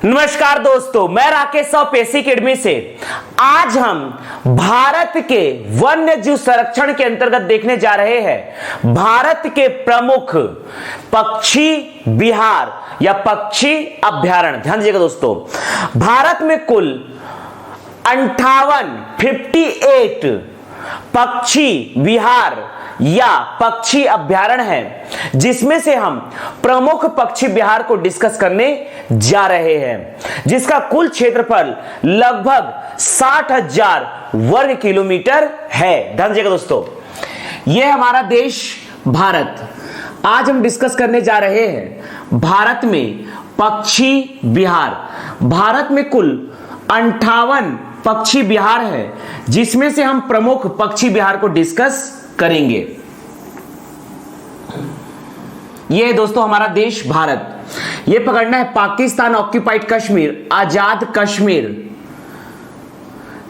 नमस्कार दोस्तों, मैं राकेश साव पेशी अकेडमी से। आज हम भारत के वन्य जीव संरक्षण के अंतर्गत देखने जा रहे हैं भारत के प्रमुख पक्षी विहार या पक्षी अभ्यारण्य। ध्यान दीजिएगा दोस्तों, भारत में कुल 58 पक्षी विहार या पक्षी अभ्यारण्य है, जिसमें से हम प्रमुख पक्षी विहार को डिस्कस करने जा रहे हैं, जिसका कुल क्षेत्रफल लगभग 60,000 वर्ग किलोमीटर है। ध्यान दीजिएगा दोस्तों, यह हमारा देश भारत। आज हम डिस्कस करने जा रहे हैं भारत में पक्षी विहार। भारत में कुल 58 पक्षी विहार है, जिसमें से हम प्रमुख पक्षी विहार को डिस्कस करेंगे। यह दोस्तों हमारा देश भारत। यह पकड़ना है पाकिस्तान ऑक्यूपाइड कश्मीर, आजाद कश्मीर,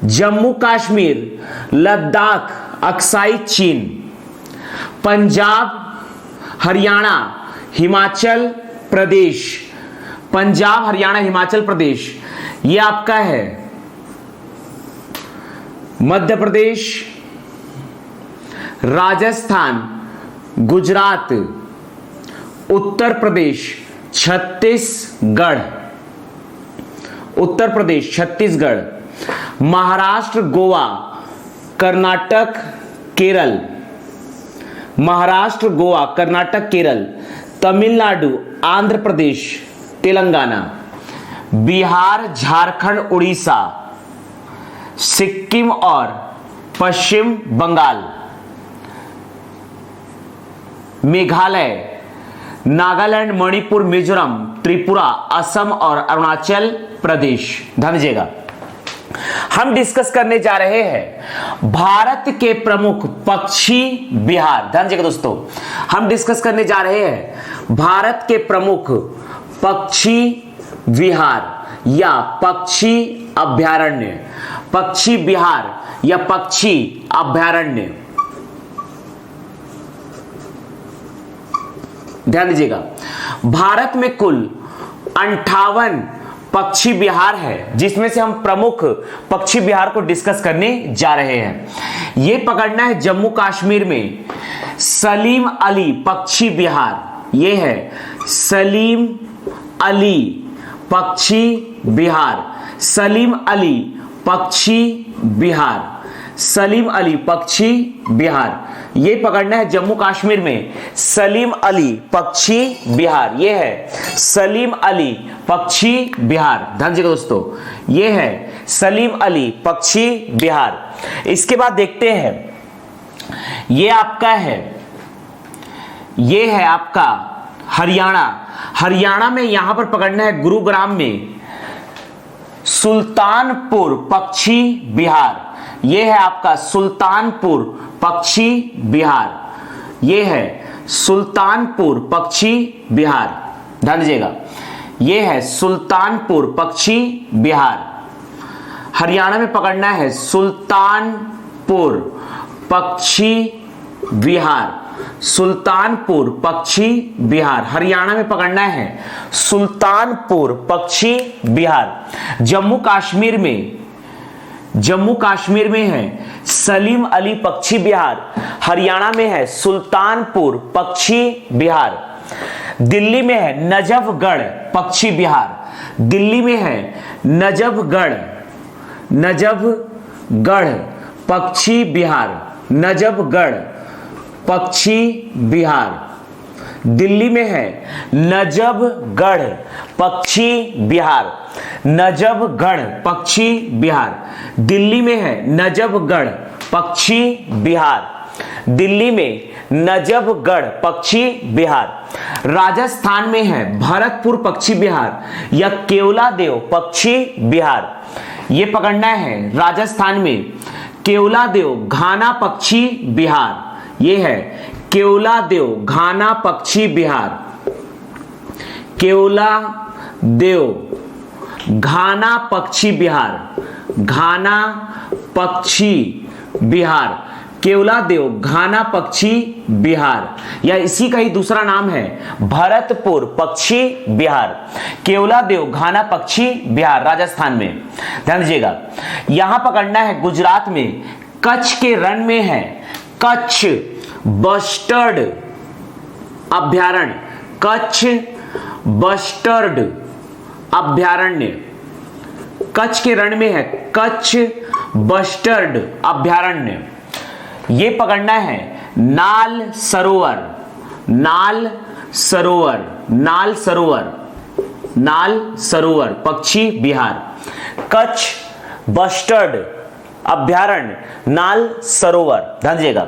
जम्मू कश्मीर, लद्दाख, अक्साई चीन, पंजाब, हरियाणा, हिमाचल प्रदेश, पंजाब, हरियाणा, हिमाचल प्रदेश, यह आपका है मध्य प्रदेश, राजस्थान, गुजरात, उत्तर प्रदेश, छत्तीसगढ़, उत्तर प्रदेश, छत्तीसगढ़, महाराष्ट्र, गोवा, कर्नाटक, केरल, महाराष्ट्र, गोवा, कर्नाटक, केरल, तमिलनाडु, आंध्र प्रदेश, तेलंगाना, बिहार, झारखंड, उड़ीसा, सिक्किम और पश्चिम बंगाल, मेघालय, नागालैंड, मणिपुर, मिजोरम, त्रिपुरा, असम और अरुणाचल प्रदेश। ध्यान दीजिएगा, हम डिस्कस करने जा रहे हैं भारत के प्रमुख पक्षी विहार। ध्यान दीजिएगा दोस्तों, हम डिस्कस करने जा रहे हैं भारत के प्रमुख पक्षी विहार या पक्षी अभ्यारण्य, पक्षी विहार या पक्षी अभ्यारण्य। ध्यान दीजिएगा, भारत में कुल 58 पक्षी विहार है, जिसमें से हम प्रमुख पक्षी विहार को डिस्कस करने जा रहे हैं। यह पकड़ना है जम्मू कश्मीर में सलीम अली पक्षी विहार। यह है सलीम अली पक्षी विहार, सलीम अली पक्षी विहार, सलीम अली पक्षी विहार। यह पकड़ना है जम्मू कश्मीर में सलीम अली पक्षी विहार। यह है सलीम अली पक्षी विहार। ध्यान दीजिएगा दोस्तों, यह है सलीम अली पक्षी विहार। इसके बाद देखते हैं, यह आपका है, यह है आपका हरियाणा। हरियाणा में यहां पर पकड़ना है गुरुग्राम में सुल्तानपुर पक्षी विहार। यह है आपका सुल्तानपुर पक्षी विहार। यह है सुल्तानपुर पक्षी विहार। ध्यान दीजिएगा, यह है सुल्तानपुर पक्षी विहार। हरियाणा में पकड़ना है सुल्तानपुर पक्षी विहार, सुल्तानपुर पक्षी विहार। हरियाणा में पकड़ना है सुल्तानपुर पक्षी विहार। जम्मू कश्मीर में है सलीम अली पक्षी विहार। हरियाणा में है सुल्तानपुर पक्षी विहार। दिल्ली में है नजफगढ़ पक्षी विहार। दिल्ली में है नजफगढ़ पक्षी विहार, नजफगढ़ पक्षी विहार। दिल्ली में है नजफगढ़ पक्षी विहार, नजफगढ़ पक्षी विहार। दिल्ली में है नजफगढ़ पक्षी विहार, दिल्ली में नजफगढ़ पक्षी विहार। राजस्थान में है भरतपुर पक्षी विहार या केवलादेव पक्षी विहार। यह पकड़ना है राजस्थान में केवलादेव घाना पक्षी विहार। यह है केवलादेव घाना पक्षी विहार, केवलादेव घाना पक्षी विहार, घाना पक्षी विहार, केवलादेव घाना पक्षी विहार, या इसी का ही दूसरा नाम है भरतपुर पक्षी विहार। केवलादेव घाना पक्षी विहार राजस्थान में, ध्यान दीजिएगा। यहां पकड़ना है गुजरात में कच्छ के रण में है कच्छ बस्टर्ड अभयारण्य, कच्छ बस्टर्ड अभयारण्य, कच्छ के रण में है कच्छ बस्टर्ड अभयारण्य। ये पकड़ना है नाल सरोवर, नाल सरोवर, नाल सरोवर, नाल सरोवर पक्षी विहार, कच्छ बस्टर्ड अभयारण्य, नाल सरोवर, ध्यान दीजिएगा।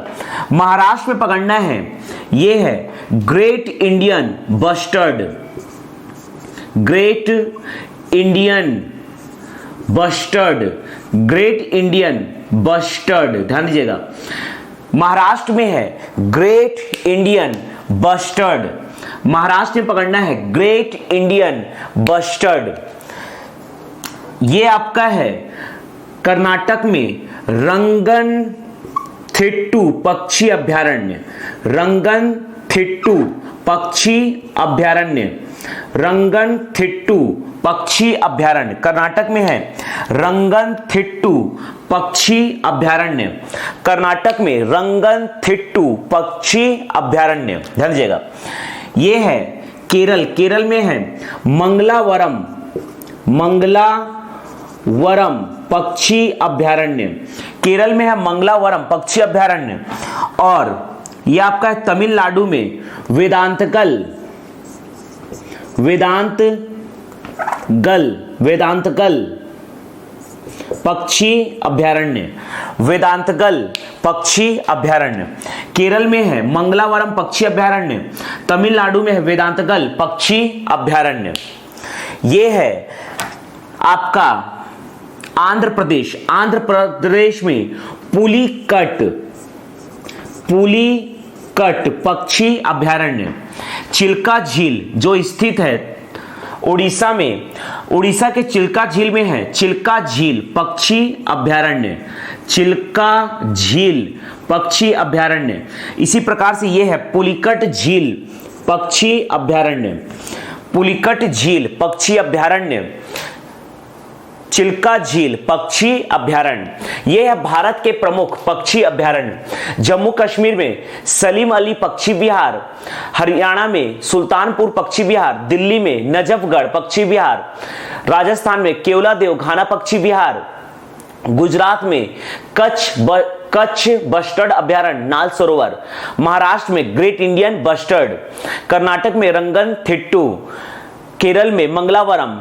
महाराष्ट्र में पकड़ना है, ये है great Indian bustard, great Indian bustard, great Indian bustard, ध्यान दीजिएगा। महाराष्ट्र में है ग्रेट इंडियन बस्टर्ड, महाराष्ट्र में पकड़ना है ग्रेट इंडियन बस्टर्ड। ये आपका है कर्नाटक में रंगनथिट्टू पक्षी अभयारण्य, रंगनथिट्टू पक्षी अभयारण्य, रंगनथिट्टू पक्षी अभयारण्य कर्नाटक में है रंगनथिट्टू पक्षी अभयारण्य, कर्नाटक में रंगनथिट्टू पक्षी अभयारण्य, ध्यान दीजिएगा। ये है केरल, केरल में है मंगलावरम, मंगलावरम पक्षी अभयारण्य, केरल में है मंगलावरम पक्षी अभयारण्य। और यह आपका है तमिलनाडु में वेदांतगल, वेदांतगल, वेदांतगल पक्षी अभयारण्य, वेदांतगल पक्षी अभयारण्य। केरल में है मंगलावरम पक्षी अभयारण्य, तमिलनाडु में है वेदांतगल पक्षी अभयारण्य। यह है आपका आंध्र प्रदेश, आंध्र प्रदेश में पुलिकट, पुलिकट पक्षी अभयारण्य। चिल्का झील जो स्थित है उड़ीसा में, उड़ीसा के चिल्का झील में है चिल्का झील पक्षी अभयारण्य, चिल्का झील पक्षी अभयारण्य। इसी प्रकार से यह है पुलिकट झील पक्षी अभयारण्य, पुलिकट झील पक्षी अभयारण्य, चिल्का झील पक्षी अभयारण्य। यह है भारत के प्रमुख पक्षी अभयारण्य। जम्मू कश्मीर में सलीम अली पक्षी विहार, हरियाणा में सुल्तानपुर पक्षी विहार, दिल्ली में नजफगढ़ पक्षी विहार, राजस्थान में केवलादेव घाना पक्षी विहार, गुजरात में कच्छ बस्टर्ड अभयारण्य नाल सरोवर, महाराष्ट्र में ग्रेट इंडियन बस्टर्ड, कर्नाटक में रंगनथिट्टू, केरल में मंगलावरम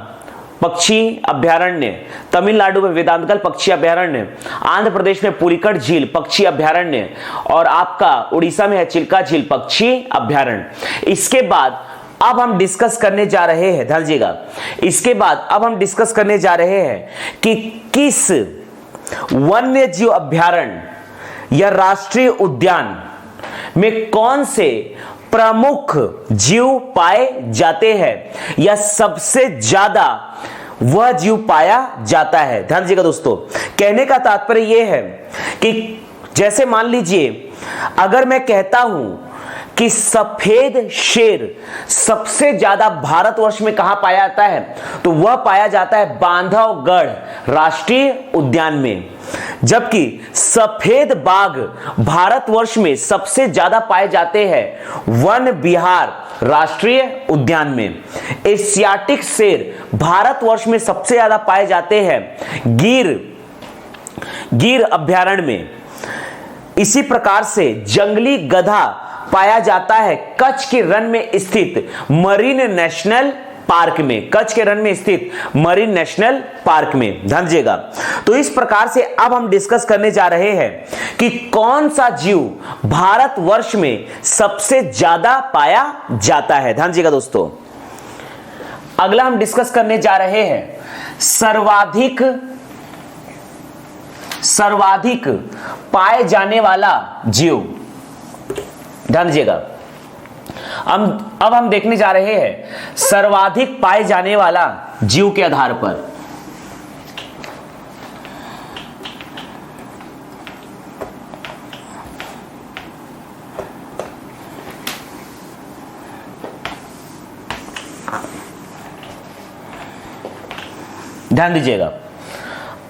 पक्षी अभयारण्य, तमिलनाडु में वेदांतगल पक्षी अभयारण्य, आंध्र प्रदेश में पुलिकट झील पक्षी अभयारण्य, और आपका उड़ीसा में है चिल्का झील पक्षी अभयारण्य। इसके बाद अब हम डिस्कस करने जा रहे हैं, ध्यान दीजिएगा, इसके बाद अब हम डिस्कस करने जा रहे हैं कि किस वन्य जीव अभयारण्य या राष्ट्रीय उद्यान में कौन से प्रमुख जीव पाए जाते हैं या सबसे ज्यादा वह जीव पाया जाता है। ध्यान दीजिएगा दोस्तों, कहने का तात्पर्य यह है कि जैसे मान लीजिए अगर मैं कहता हूं कि सफेद शेर सबसे ज्यादा भारतवर्ष में कहां पाया जाता है, तो वह पाया जाता है बांधवगढ़ राष्ट्रीय उद्यान में। जबकि सफेद बाघ भारतवर्ष में सबसे ज्यादा पाए जाते हैं वन विहार राष्ट्रीय उद्यान में। एशियाटिक शेर भारतवर्ष में सबसे ज्यादा पाए जाते हैं गिर अभयारण्य में। इसी प्रकार से जंगली गधा पाया जाता है कच्छ के रण में स्थित मरीन नेशनल पार्क में, कच्छ के रण में स्थित मरीन नेशनल पार्क में, ध्यान दीजिएगा। तो इस प्रकार से अब हम डिस्कस करने जा रहे हैं कि कौन सा जीव भारतवर्ष में सबसे ज्यादा पाया जाता है। ध्यान दीजिएगा दोस्तों, अगला हम डिस्कस करने जा रहे हैं सर्वाधिक पाए जाने वाला जीव। ध्यान दीजिएगा, अब हम देखने जा रहे हैं सर्वाधिक पाए जाने वाला जीव के आधार पर। ध्यान दीजिएगा।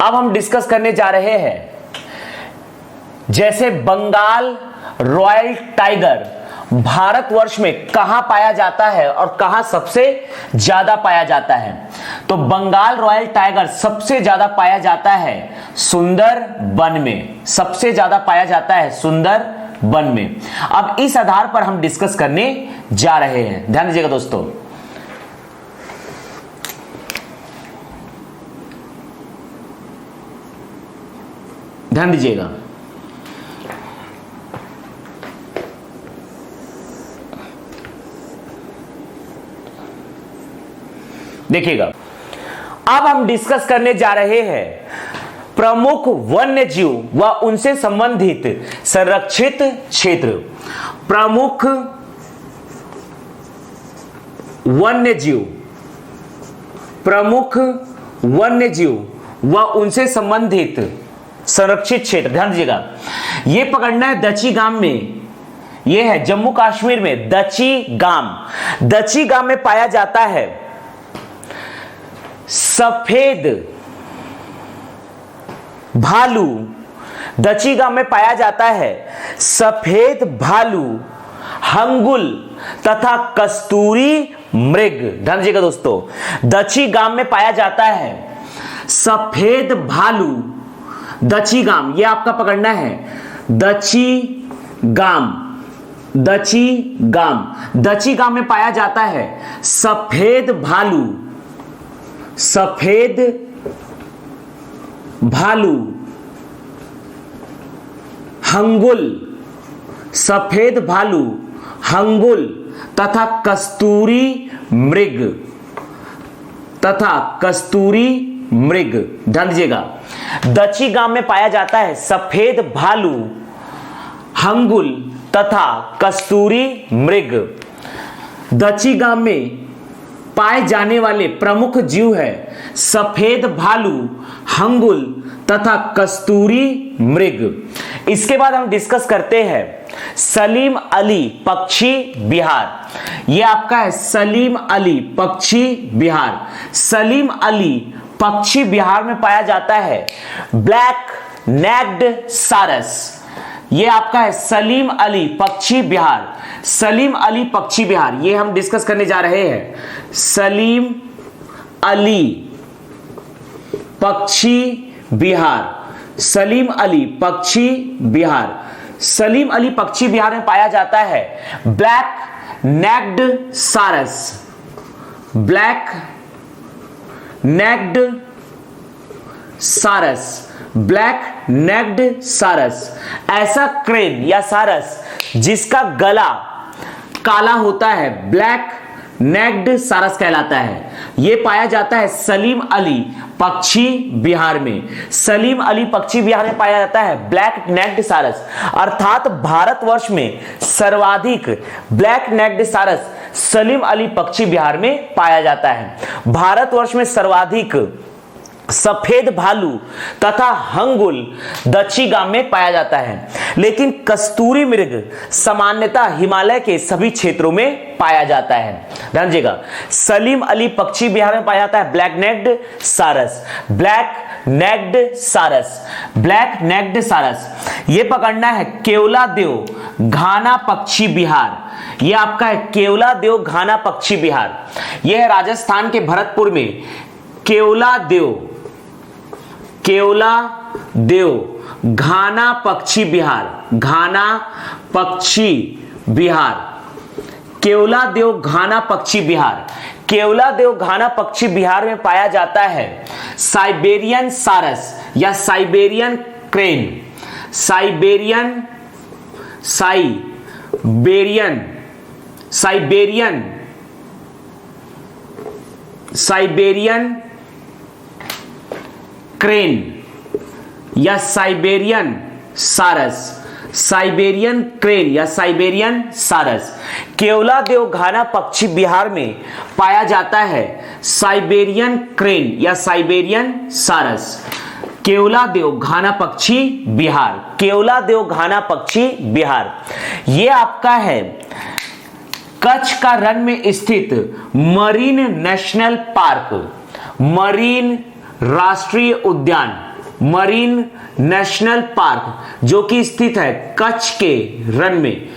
अब हम डिस्कस करने जा रहे हैं जैसे बंगाल रॉयल टाइगर भारतवर्ष में कहां पाया जाता है और कहां सबसे ज्यादा पाया जाता है। तो बंगाल रॉयल टाइगर सबसे ज्यादा पाया जाता है सुंदरबन में, सबसे ज्यादा पाया जाता है सुंदरबन में। अब इस आधार पर हम डिस्कस करने जा रहे हैं, ध्यान दीजिएगा दोस्तों। ध्यान दीजिएगा, देखिएगा। अब हम डिस्कस करने जा रहे हैं प्रमुख वन्य जीव व उनसे संबंधित संरक्षित क्षेत्र। प्रमुख वन्य जीव, प्रमुख वन्य जीव व उनसे संबंधित संरक्षित क्षेत्र। ध्यान दीजिएगा, यह पकड़ना है दची गांव में, यह है जम्मू कश्मीर में दची गांव। दची गांव में पाया जाता है सफेद भालू। दची गांव में पाया जाता है सफेद भालू, हंगुल तथा कस्तूरी मृग। ध्यान दीजिएगा दोस्तों, दची गांव में पाया जाता है सफेद भालू। दची गांव, यह आपका पकड़ना है दची गांव, दची गांव। दची गांव में पाया जाता है सफेद भालू, सफेद भालू, हंगुल, सफेद भालू, हंगुल तथा कस्तूरी मृग, तथा कस्तूरी मृग। ध्यान दीजिएगा, दची गांव में पाया जाता है सफेद भालू, हंगुल तथा कस्तूरी मृग। दची गांव में पाए जाने वाले प्रमुख जीव है सफेद भालू, हंगुल तथा कस्तूरी मृग। इसके बाद हम डिस्कस करते हैं सलीम अली पक्षी विहार। यह आपका है सलीम अली पक्षी विहार। सलीम अली पक्षी विहार में पाया जाता है ब्लैक नेक्ड सारस। यह आपका है सलीम अली पक्षी विहार। सलीम अली पक्षी विहार, यह हम डिस्कस करने जा रहे हैं सलीम अली पक्षी विहार। सलीम अली पक्षी विहार। सलीम अली पक्षी विहार में पाया जाता है ब्लैक नेक्ड सारस, ब्लैक नेक्ड सारस, ब्लैक नेक्ड सारस। ऐसा क्रेन या सारस जिसका गला काला होता है ब्लैक नेक्ड सारस कहलाता है। यह पाया जाता है सलीम अली पक्षी विहार में। सलीम अली पक्षी विहार में पाया जाता है ब्लैक नेक्ड सारस। अर्थात भारतवर्ष में सर्वाधिक ब्लैक नेक्ड सारस सलीम अली पक्षी विहार में पाया जाता है। भारतवर्ष में सर्वाधिक सफेद भालू तथा हंगुल दक्षिण गांव में पाया जाता है, लेकिन कस्तूरी मृग सामान्यतः हिमालय के सभी क्षेत्रों में पाया जाता है। ध्यान दीजिएगा, सलीम अली पक्षी विहार में पाया जाता है ब्लैक नेक्ड सारस, ब्लैक नेक्ड सारस, ब्लैक नेक्ड सारस। यह पकड़ना है केवला देव घाना पक्षी विहार। यह आपका है केवला देव घाना पक्षी विहार। यह है राजस्थान के भरतपुर में केवला देव घाना पक्षी विहार, घाना पक्षी विहार, केवला देव घाना पक्षी विहार। केवला देव घाना पक्षी विहार में पाया जाता है साइबेरियन सारस या साइबेरियन क्रेन, साइबेरियन क्रेन या साइबेरियन सारस, साइबेरियन क्रेन या साइबेरियन सारस। केवला देव घाना पक्षी विहार में पाया जाता है साइबेरियन क्रेन या साइबेरियन सारस। केवला देव घाना पक्षी विहार, केवला देव घाना पक्षी विहार। यह आपका है कच्छ का रण में स्थित मरीन नेशनल पार्क, मरीन राष्ट्रीय उद्यान, मरीन नेशनल पार्क, जो कि स्थित है कच्छ के रण में,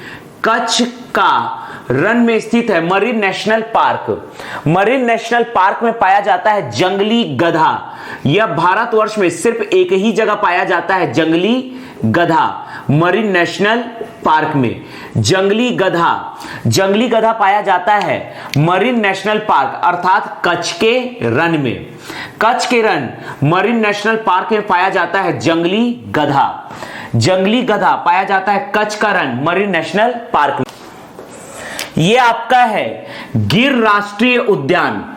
कच्छ का रण में स्थित है marine national park. Marine national park में पाया जाता है जंगली गधा। यह भारतवर्ष में सिर्फ एक ही जगह पाया जाता है जंगली गधा, मरीन नेशनल पार्क में। जंगली गधा पाया जाता है मरीन नेशनल पार्क अर्थात कच्छ के रण में। कच्छ के रण मरीन नेशनल पार्क में पाया जाता है जंगली गधा पाया जाता है कच्छ का रण मरीन नेशनल पार्क में। ये आपका है गिर राष्ट्रीय उद्यान।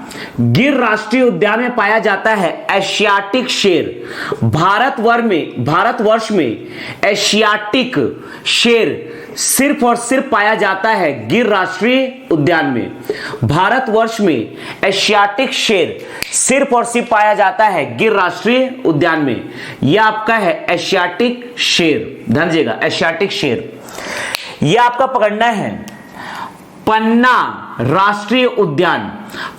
गिर राष्ट्रीय उद्यान में पाया जाता है एशियाटिक शेर। भारतवर्ष में एशियाटिक शेर सिर्फ और सिर्फ पाया जाता है गिर राष्ट्रीय उद्यान में। भारतवर्ष में एशियाटिक शेर सिर्फ और सिर्फ पाया जाता है गिर राष्ट्रीय उद्यान में। यह आपका है एशियाटिक शेर, ध्यान दीजिएगा, एशियाटिक शेर। यह आपका पकड़ना है पन्ना राष्ट्रीय उद्यान।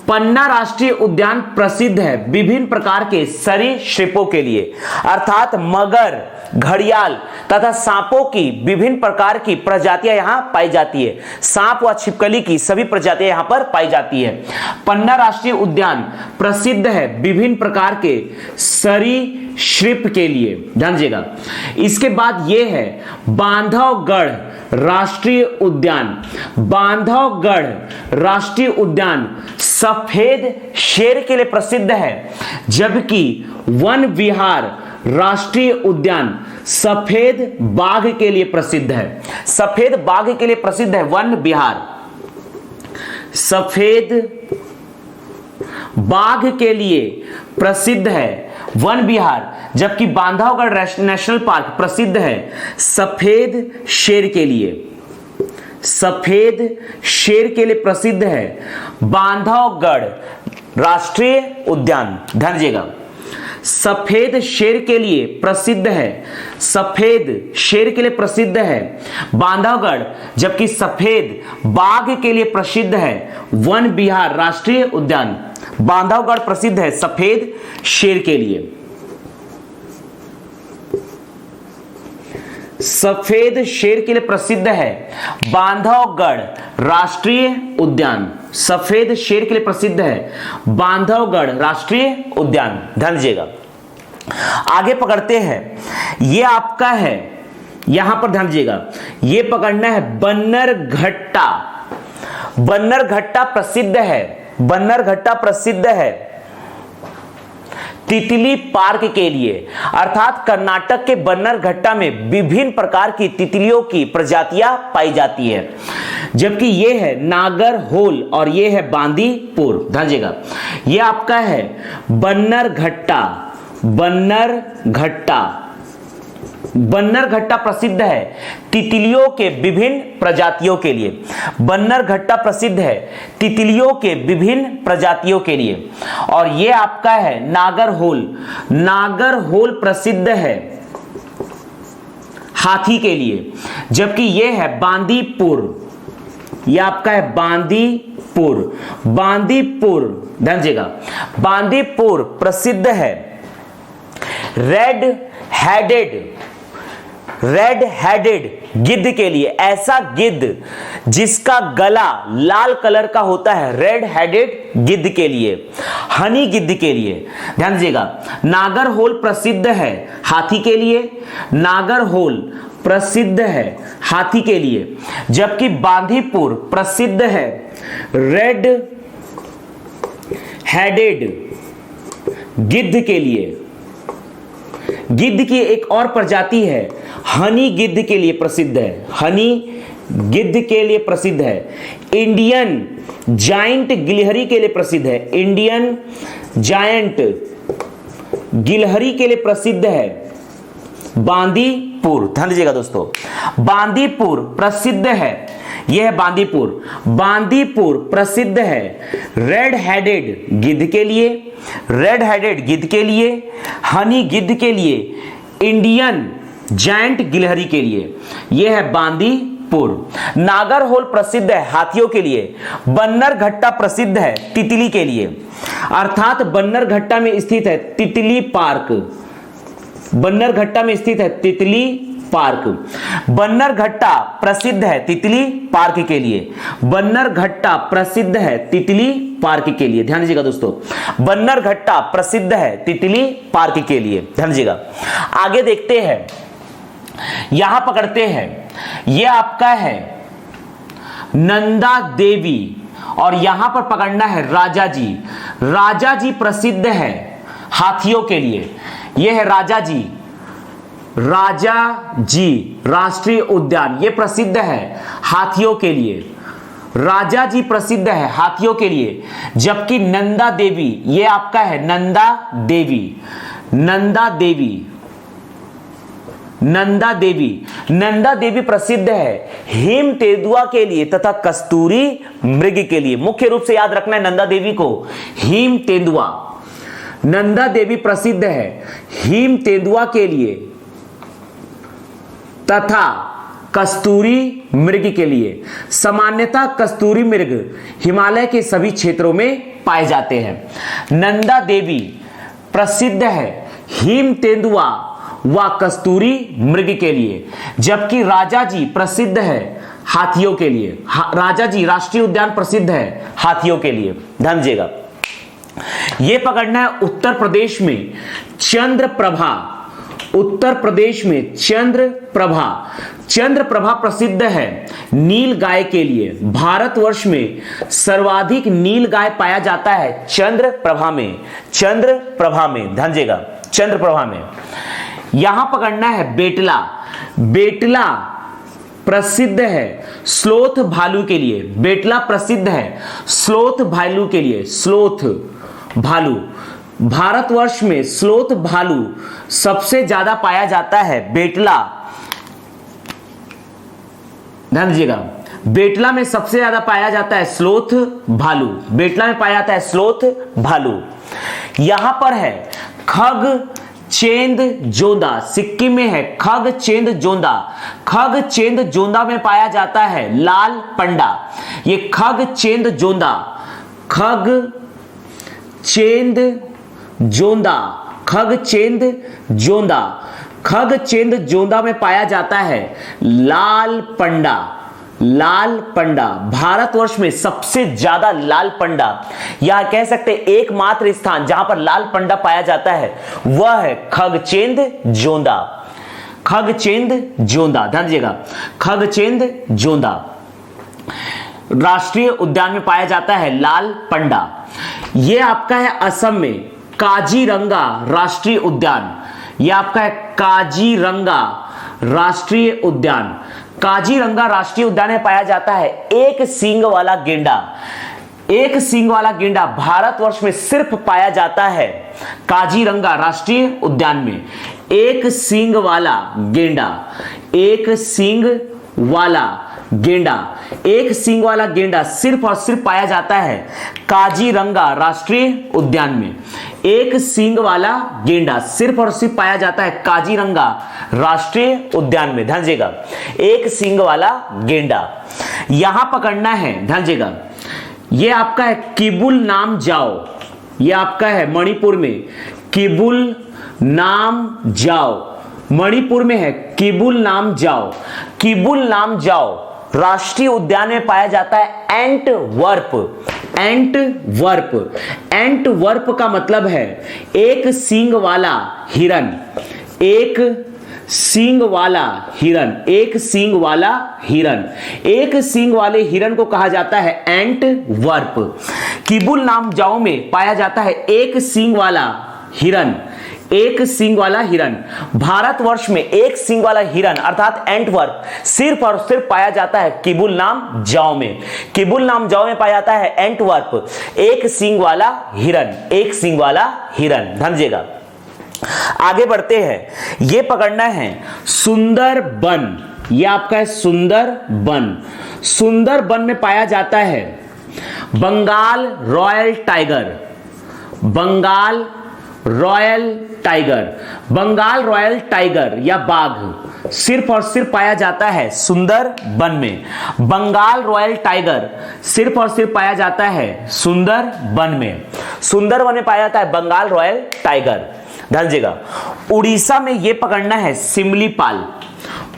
पन्ना राष्ट्रीय उद्यान प्रसिद्ध है विभिन्न प्रकार के सरीसृपों के लिए, अर्थात मगर, घड़ियाल तथा सांपों की विभिन्न प्रकार की प्रजातियां यहां पाई जाती है। सांप व छिपकली की सभी प्रजातियां यहां पर पाई जाती है। पन्ना राष्ट्रीय उद्यान प्रसिद्ध है विभिन्न प्रकार के सरीसृप के लिए, ध्यान दीजिएगा। इसके बाद यह है बांधवगढ़ राष्ट्रीय उद्यान। बांधवगढ़ राष्ट्रीय उद्यान सफेद शेर के लिए प्रसिद्ध है, जबकि वन विहार राष्ट्रीय उद्यान सफेद बाघ के लिए प्रसिद्ध है। सफेद बाघ के लिए प्रसिद्ध है वन विहार, सफेद बाघ के लिए प्रसिद्ध है वन विहार, जबकि बांधवगढ़ नेशनल पार्क प्रसिद्ध है सफेद शेर के लिए। सफेद शेर के लिए प्रसिद्ध है बांधवगढ़ राष्ट्रीय उद्यान, ध्यान दीजिएगा। सफेद शेर के लिए प्रसिद्ध है, सफेद शेर के लिए प्रसिद्ध है बांधवगढ़, जबकि सफेद बाघ के लिए प्रसिद्ध है वन विहार राष्ट्रीय उद्यान। बांधवगढ़ प्रसिद्ध है सफेद शेर के लिए। सफेद शेर के लिए प्रसिद्ध है बांधवगढ़ राष्ट्रीय उद्यान। सफेद शेर के लिए प्रसिद्ध है बांधवगढ़ राष्ट्रीय उद्यान, ध्यान दीजिएगा। आगे पकड़ते हैं, यह आपका है, यहां पर ध्यान दीजिएगा, यह पकड़ना है बन्नरघट्टा। बन्नरघट्टा प्रसिद्ध है, बन्नरघट्टा प्रसिद्ध है तितली पार्क के लिए, अर्थात कर्नाटक के बन्नरघट्टा में विभिन्न प्रकार की तितलियों की प्रजातियां पाई जाती है, जबकि यह है नागरहोल और यह है बांदीपुर, ध्यान दीजिएगा। यह आपका है बन्नरघट्टा। बन्नरघट्टा प्रसिद्ध है तितलियों के विभिन्न प्रजातियों के लिए। बन्नरघट्टा प्रसिद्ध है तितलियों के विभिन्न प्रजातियों के लिए। और यह आपका है नागरहोल। नागरहोल प्रसिद्ध है हाथी के लिए, जबकि यह है बांदीपुर। यह आपका है बांदीपुर। बांदीपुर, ध्यान दीजिएगा, बांदीपुर प्रसिद्ध है रेड हेडेड गिद्ध के लिए। ऐसा गिद्ध जिसका गला लाल कलर का होता है, रेड हेडेड गिद्ध के लिए, हनी गिद्ध के लिए, ध्यान दीजिएगा। नागरहोल प्रसिद्ध है हाथी के लिए, नागरहोल प्रसिद्ध है हाथी के लिए, जबकि बांदीपुर प्रसिद्ध है रेड हेडेड गिद्ध के लिए। गिद्ध की एक और प्रजाति है हनी गिद्ध के लिए प्रसिद्ध है, हनी गिद्ध के लिए प्रसिद्ध है। इंडियन जायंट गिलहरी के लिए प्रसिद्ध है, इंडियन जायंट गिलहरी के लिए प्रसिद्ध है बांदीपुर। ध्यान दीजिएगा दोस्तों, बांदीपुर प्रसिद्ध है, यह है बांदीपुर। बांदीपुर प्रसिद्ध है रेड हेडेड गिद्ध के लिए, रेड हेडेड गिद्ध के लिए, हनी गिद्ध के लिए, इंडियन जायंट गिलहरी के लिए। यह है बांदीपुर। जोधपुर। नागरहोल प्रसिद्ध है हाथियों के लिए, बन्नरघट्टा प्रसिद्ध है तितली के लिए। अर्थात बन्नरघट्टा में स्थित है तितली पार्क, बन्नरघट्टा में स्थित है तितली पार्क। बन्नरघट्टा प्रसिद्ध है तितली पार्क के लिए, बन्नरघट्टा प्रसिद्ध है तितली पार्क के लिए। ध्यान दीजिएगा दोस्तों, बन्नरघट्टा प्रसिद्ध है तितली पार्क के लिए। ध्यान दीजिएगा, आगे देखते हैं, यहां पकड़ते हैं, यह आपका है नंदा देवी और यहां पर पकड़ना है राजा जी। राजा जी प्रसिद्ध है हाथियों के लिए, यह है राजा जी, राजा जी राष्ट्रीय उद्यान, यह प्रसिद्ध है हाथियों के लिए, राजा जी प्रसिद्ध है हाथियों के लिए। जबकि नंदा देवी, यह आपका है नंदा देवी, नंदा देवी, नंदा देवी, नंदा देवी प्रसिद्ध है हिम तेंदुआ के लिए तथा कस्तूरी मृग के लिए। मुख्य रूप से याद रखना है नंदा देवी को, हिम तेंदुआ, नंदा देवी प्रसिद्ध है हिम तेंदुआ के लिए तथा कस्तूरी मृग के लिए। सामान्यतः कस्तूरी मृग हिमालय के सभी क्षेत्रों में पाए जाते हैं। नंदा देवी प्रसिद्ध है हिम तेंदुआ व कस्तूरी मृग के लिए, जबकि राजा जी प्रसिद्ध है हाथियों के लिए। राजा जी राष्ट्रीय उद्यान प्रसिद्ध है हाथियों के लिए। ध्यान दीजिएगा, यह पकड़ना है उत्तर प्रदेश में चंद्रप्रभा, उत्तर प्रदेश में चंद्रप्रभा, चंद्रप्रभा प्रसिद्द है नील गाय के लिए। भारतवर्ष में सर्वाधिक नील गाय पाया जाता है चंद्रप्रभा में, चंद्रप्रभा में। ध्यान दीजिएगा, चंद्रप्रभा में। यहां पकड़ना है बेटला, बेटला प्रसिद्ध है स्लोथ भालू के लिए, बेटला प्रसिद्ध है स्लोथ भालू के लिए, स्लोथ भालू। भारतवर्ष में स्लोथ भालू सबसे ज्यादा पाया जाता है बेटला। ध्यान दीजिएगा, बेटला में सबसे ज्यादा पाया जाता है स्लोथ भालू, बेटला में पाया जाता है स्लोथ भालू। यहां पर है खग चेंद जोंदा, सिक्किम में है खग चेंद जोंदा, खग चेंद जोंदा में पाया जाता है लाल पंडा। ये खग चेंद जोंदा, खग चेंद जोंदा, खग चेंद जोंदा, खग चेंद जोंदा में पाया जाता है लाल पंडा, लाल पंडा। भारतवर्ष में सबसे ज्यादा लाल पंडा, या कह सकते एकमात्र स्थान जहां पर लाल पंडा पाया जाता है वह है खगचेंद जोंदा, खगचेंद जोंदा। ध्यान दीजिएगा, खगचेंद जोंदा राष्ट्रीय उद्यान में पाया जाता है लाल पंडा। यह आपका है असम में काजीरंगा राष्ट्रीय उद्यान, यह आपका है काजीरंगा राष्ट्रीय उद्यान। काजीरंगा राष्ट्रीय उद्यान में पाया जाता है एक सींग वाला गेंडा, एक सींग वाला गेंडा भारतवर्ष में सिर्फ पाया जाता है काजीरंगा राष्ट्रीय उद्यान में। एक सींग वाला गेंडा, एक सींग वाला गेंडा, एक सींग वाला गेंडा सिर्फ और सिर्फ पाया जाता है काजीरंगा राष्ट्रीय उद्यान में। एक सींग वाला गेंडा सिर्फ और सिर्फ पाया जाता है काजीरंगा राष्ट्रीय उद्यान में। ध्यान दीजिएगा, एक सींग वाला गेंडा। यहां पकड़ना है, ध्यान दीजिएगा, यह आपका है किबुल नाम जाओ, यह आपका है मणिपुर में किबुल नाम जाओ, मणिपुर में है किबुल नाम जाओ। किबुल नाम जाओ राष्ट्रीय उद्यान में पाया जाता है एंटवर्प, एंटवर्प, एंटवर्प का मतलब है एक सींग वाला हिरन, एक सींग वाला हिरन, एक सींग वाला हिरन, एक सींग वाले हिरन को कहा जाता है एंटवर्प। किबुल नाम जाओ में पाया जाता है एक सींग वाला हिरन, एक सींग वाला हिरन। भारतवर्ष में एक सींग वाला हिरन अर्थात एंटवर्प सिर्फ और सिर्फ पाया जाता है किबुल नाम जाओ में, किबुल नाम जाओ में पाया जाता है एंटवर्प एक सींग वाला हिरन, एक सींग वाला हिरन। समझिएगा, आगे बढ़ते हैं। यह पकड़ना है सुंदरबन, यह आपका है सुंदरबन। सुंदरबन में पाया जाता है Bengal royal tiger, Bengal royal tiger, Bengal royal tiger या बाघ सिर्फ और सिर्फ पाया जाता है सुंदरबन में। बंगाल रॉयल टाइगर सिर्फ और सिर्फ पाया जाता है सुंदरबन में। सुंदरबन में पाया जाता है बंगाल रॉयल टाइगर। ध्यान दीजिएगा। उड़ीसा में यह पकड़ना है सिमलीपाल।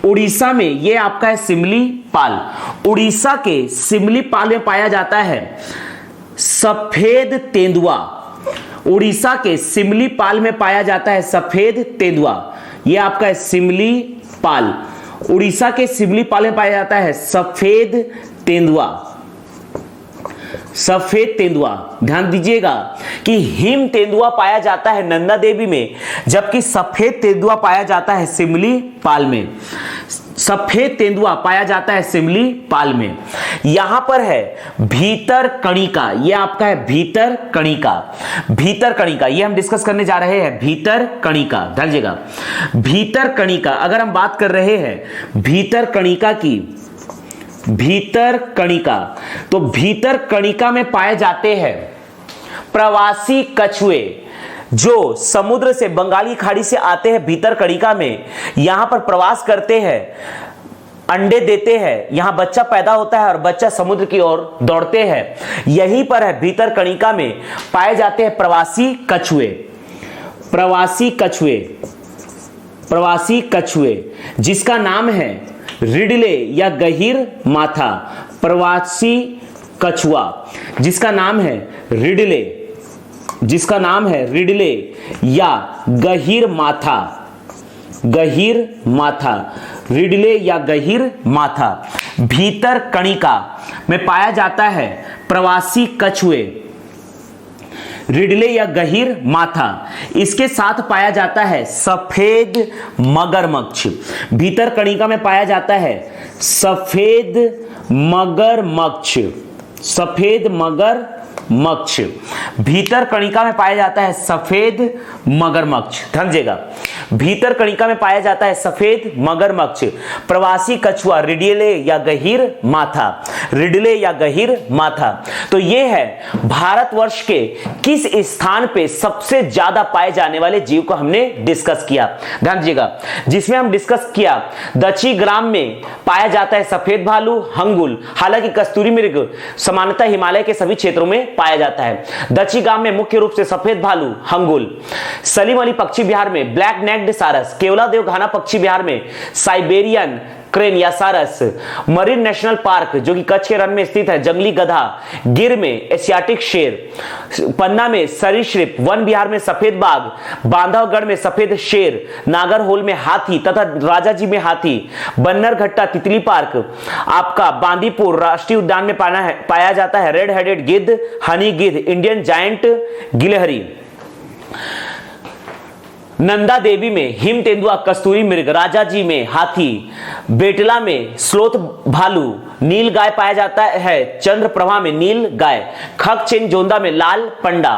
उड़ीसा में यह आपका है सिमलीपाल। उड़ीसा के सिमलीपाल में पाया जाता है सफेद तेंदुआ। उड़ीसा के सिमलीपाल में पाया जाता है सफेद तेंदुआ। यह आपका है सिमलीपाल। उड़ीसा के सिमलीपाल में पाया जाता है सफेद तेंदुआ। सफेद तेंदुआ। ध्यान दीजिएगा कि हिम तेंदुआ पाया जाता है नंदा देवी में, जबकि सफेद तेंदुआ पाया जाता है सिमलीपाल में। सफेद तेंदुआ पाया जाता है सिमलीपाल में। यहां पर है भीतर कणिका। यह आपका है भीतर कणिका। भीतर कणिका ये हम डिस्कस करने जा रहे हैं। भीतर कणिका ध्यान दीजिएगा। भीतर कणिका अगर हम बात कर रहे हैं भीतर कणिका की, भीतर कणिका, तो भीतर कणिका में पाए जाते हैं प्रवासी कछुए जो समुद्र से बंगाली खाड़ी से आते हैं भीतर कणिका में, यहां पर प्रवास करते हैं, अंडे देते हैं, यहां बच्चा पैदा होता है और बच्चा समुद्र की ओर दौड़ते हैं। यहीं पर है भीतर कणिका में पाए जाते हैं प्रवासी कछुए। प्रवासी कछुए, प्रवासी कछुए जिसका नाम है रिडले या गहीर माथा। प्रवासी कछुआ जिसका नाम है रिडले, जिसका नाम है रिडले या गहीर माथा। गहीर माथा, रिडले या गहीर माथा। भीतर कणिका में पाया जाता है प्रवासी कछुए, रिडले या गहीर माथा। इसके साथ पाया जाता है सफेद मगरमच्छ। भीतर कणिका में पाया जाता है सफेद मगरमच्छ। सफेद मगरमच्छ भीतर कणिका में पाया जाता है सफेद मगरमच्छ। ध्यान दीजिएगा। भीतर कणिका में पाया जाता है सफेद मगरमच्छ। प्रवासी कछुआ रिडले या गहीर माथा। रिडले या गहीर माथा। तो यह है भारतवर्ष के किस स्थान पे सबसे ज्यादा पाए जाने वाले जीव को हमने डिस्कस किया। ध्यान दीजिएगा। जिसमें हम डिस्कस किया दक्षिग्राम में पाया जाता है सफेद भालू हंगुल। हालांकि कस्तूरी मृग सामान्यतः हिमालय के सभी क्षेत्रों में पाया जाता है। दक्षिग्राम में मुख्य रूप से सफेद भालू हंगुल। सलीम अली पक्षी विहार में ब्लैक नेक्ड सारस। केवलादेव घाना पक्षी विहार में साइबेरियन क्रेन या सारस। मरीन नेशनल पार्क जो कि कच्छ के रण में स्थित है जंगली गधा। गिर में एशियाटिक शेर। पन्ना में सरीसृप। वन विहार में सफेद बाघ। बांधवगढ़ में सफेद शेर। नागरहोल में हाथी तथा राजाजी में हाथी। बन्नरघट्टा तितली पार्क आपका बांदीपुर राष्ट्रीय उद्यान में पाया जाता है रेड हेडेड गिद्ध, हनी गिद्ध, इंडियन जायंट गिलहरी। नंदा देवी में हिम तेंदुआ, कस्तूरी मृग, राजाजी में हाथी, बेटला में स्लोथ भालू, नील गाय पाया जाता है चंद्रप्रभा में नील गाय, खगचेन जोंदा में लाल पंडा,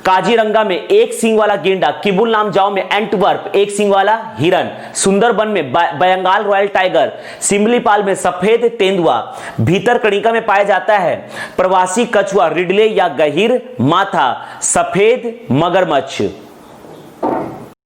काजीरंगा में एक सींग वाला गेंडा, किबुल नामजाओ में एंटवर्प एक सींग वाला हिरन, सुंदरबन में बंगाल रॉयल टाइगर, सिमलीपाल में सफेद तेंदुआ, भीतर कणिका में पाया जाता है प्रवासी कछुआ, रिडले या गहीर माथा, सफेद मगरमच्छ।